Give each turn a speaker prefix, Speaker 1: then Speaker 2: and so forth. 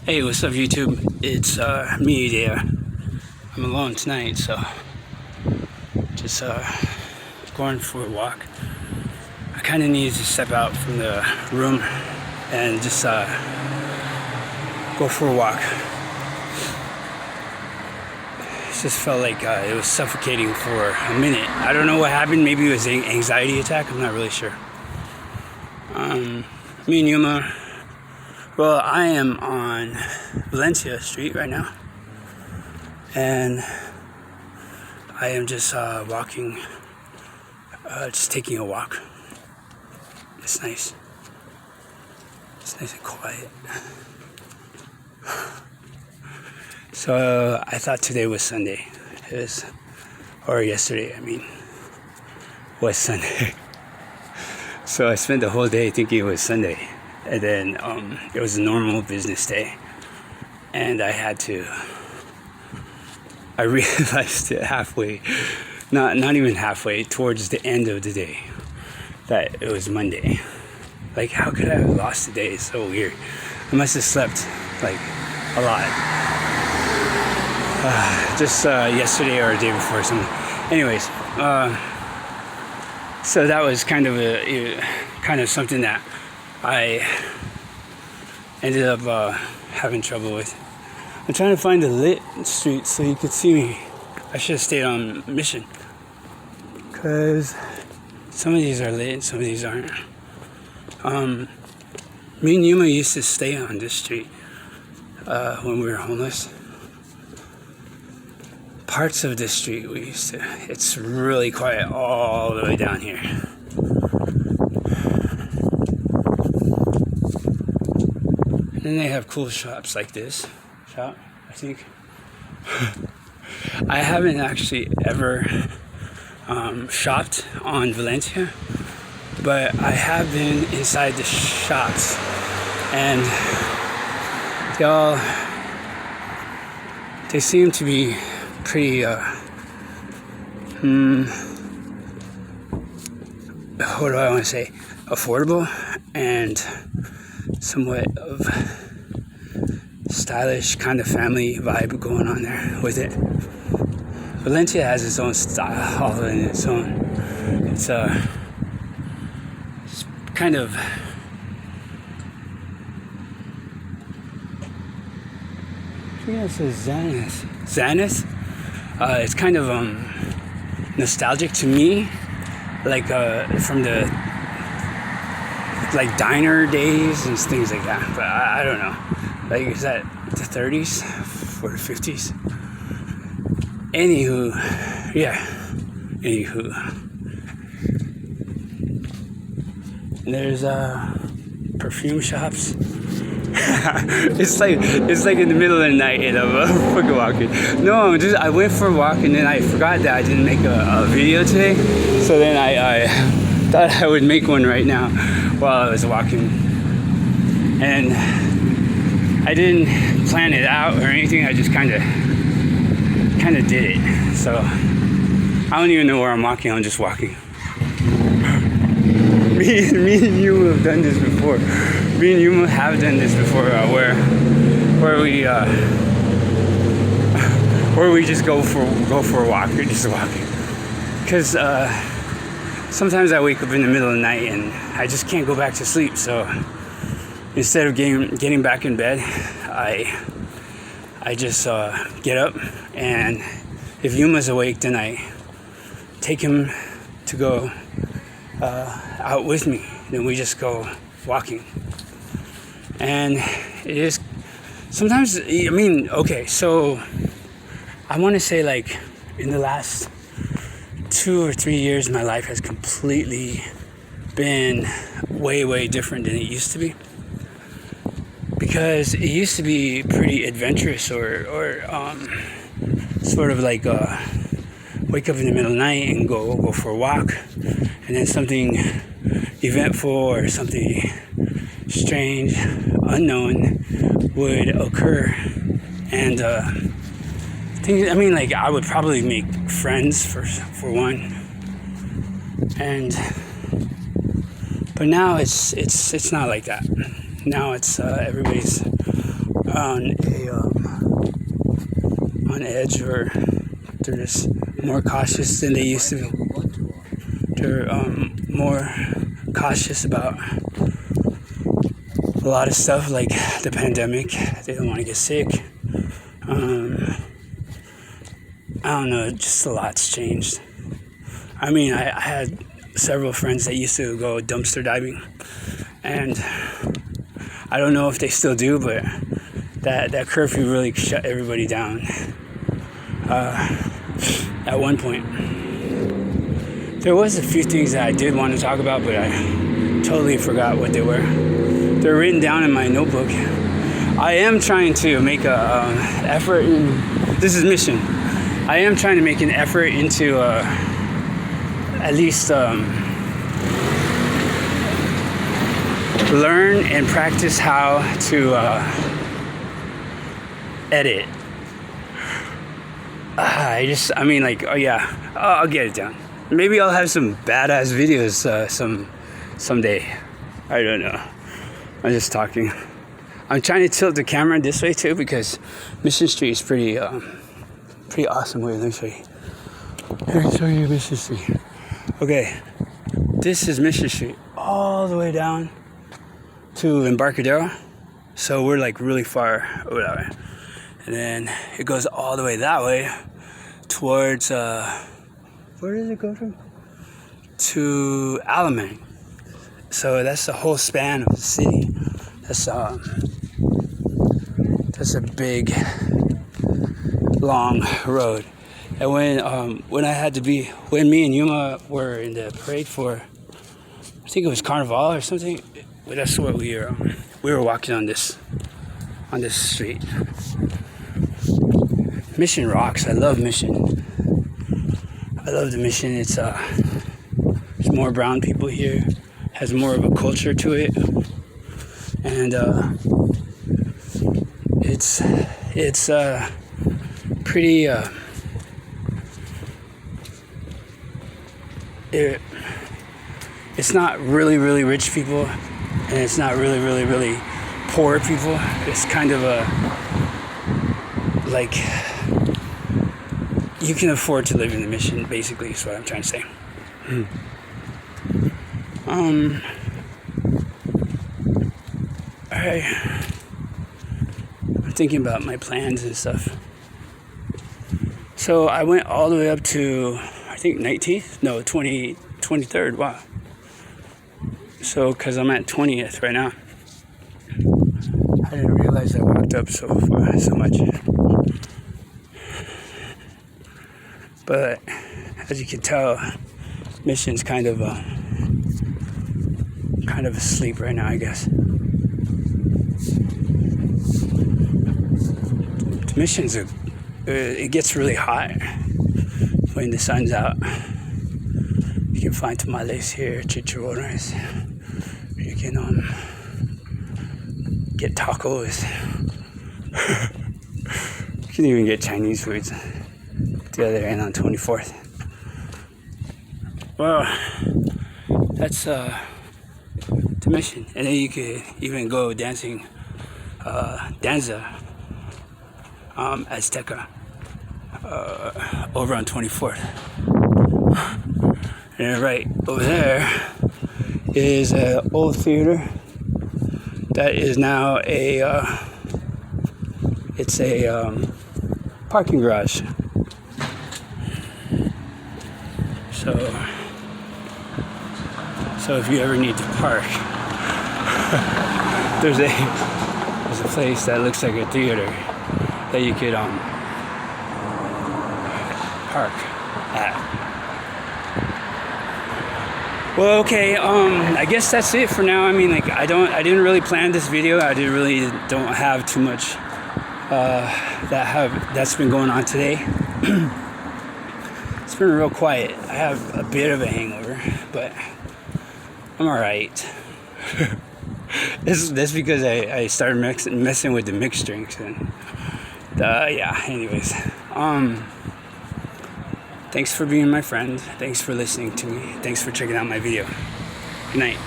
Speaker 1: Hey, what's up YouTube? It's me there. I'm alone tonight, so just going for a walk. I kind of needed to step out from the room and just go for a walk. It just felt like it was suffocating for a minute. I don't know what happened. Maybe it was an anxiety attack. I'm not really sure. Me and Yuma. Well, I am on Valencia Street right now, and I am just walking, just taking a walk. It's nice. It's nice and quiet. So I thought today was Sunday. Or yesterday, was Sunday. So I spent the whole day thinking it was Sunday. And then it was a normal business day, and I realized it halfway, not even halfway, towards the end of the day, that it was Monday. Like, how could I have lost the day? It's so weird. I must have slept like a lot, just yesterday or a day before or something. Anyways, so that was kind of something that I ended up having trouble with. I'm trying to find a lit street so you could see me. I should have stayed on mission, because some of these are lit and some of these aren't. Me and Yuma used to stay on this street when we were homeless. Parts of this street it's really quiet all the way down here. And they have cool shops like this shop, I think. I haven't actually ever shopped on Valencia, but I have been inside the shops, and they seem to be pretty what do I want to say, affordable and somewhat of stylish kind of family vibe going on there with it. Valencia has its own style all in its own. It's kind of I think it says Xanus. It's kind of nostalgic to me, like from the diner days and things like that. But I don't know. Like, is that the 30s or the 50s? Anywho. And there's perfume shops. It's like in the middle of the night and I'm fucking walking. No, I went for a walk and then I forgot that I didn't make a video today. So then I thought I would make one right now while I was walking. And I didn't plan it out or anything. I just kind of did it. So I don't even know where I'm walking. I'm just walking. Me and you have done this before. Me and you have done this before, where we just go for a walk. We're just walking. Because sometimes I wake up in the middle of the night and I just can't go back to sleep. So instead of getting back in bed, I just get up, and if Yuma's awake, then I take him to go out with me. Then we just go walking. And it is sometimes, okay, so I want to say, like, in the last 2 or 3 years, my life has completely been way, way different than it used to be. Because it used to be pretty adventurous or sort of like wake up in the middle of the night and go for a walk, and then something eventful or something strange, unknown would occur. And I would probably make friends for one. But now it's not like that. Now it's everybody's on on edge, or they're just more cautious than they used to be. They're more cautious about a lot of stuff, like the pandemic. They don't want to get sick. I don't know, just a lot's changed. I mean, I had several friends that used to go dumpster diving, and I don't know if they still do, but that curfew really shut everybody down at one point. There was a few things that I did want to talk about, but I totally forgot what they were. They're written down in my notebook. I am trying to make a effort this is mission. I am trying to make an effort into at least learn and practice how to edit. I'll get it down. Maybe I'll have some badass videos someday. I don't know. I'm just talking. I'm trying to tilt the camera this way too, because Mission Street is pretty awesome. Wait, let me show you. Let me show you Mission Street. Okay, this is Mission Street all the way down to Embarcadero. So we're like really far over that way. And then it goes all the way that way towards, where does it go from? To Alamang. So that's the whole span of the city. That's a big, long road. And when me and Yuma were in the parade for, I think it was Carnival or something. That's what we were walking on this street. Mission rocks. I love Mission. I love the Mission. There's more brown people here. Has more of a culture to it, and it's pretty. It's not really rich people, and it's not really poor people. It's kind of like you can afford to live in the Mission. Basically, is what I'm trying to say. I'm thinking about my plans and stuff. So I went all the way up to, I think 23rd. Wow. So, because I'm at 20th right now. I didn't realize I walked up so much. But as you can tell, Mission's kind of asleep right now, I guess. The Mission's it gets really hot when the sun's out. You can find tamales here, chicharrones. You can get tacos. You can even get Chinese foods the other end on 24th. Well, that's the Mission. And then you could even go dancing danza Azteca over on 24th. And right over there is an old theater that is now it's a parking garage. So if you ever need to park, there's a place that looks like a theater that you could park at. Well, okay, I guess that's it for now. I mean, like, I didn't really plan this video. I don't have too much that's been going on today. It's been real quiet. I have a bit of a hangover, but I'm alright. That's because I started messing with the mixed drinks, and anyways. Thanks for being my friend. Thanks for listening to me. Thanks for checking out my video. Good night.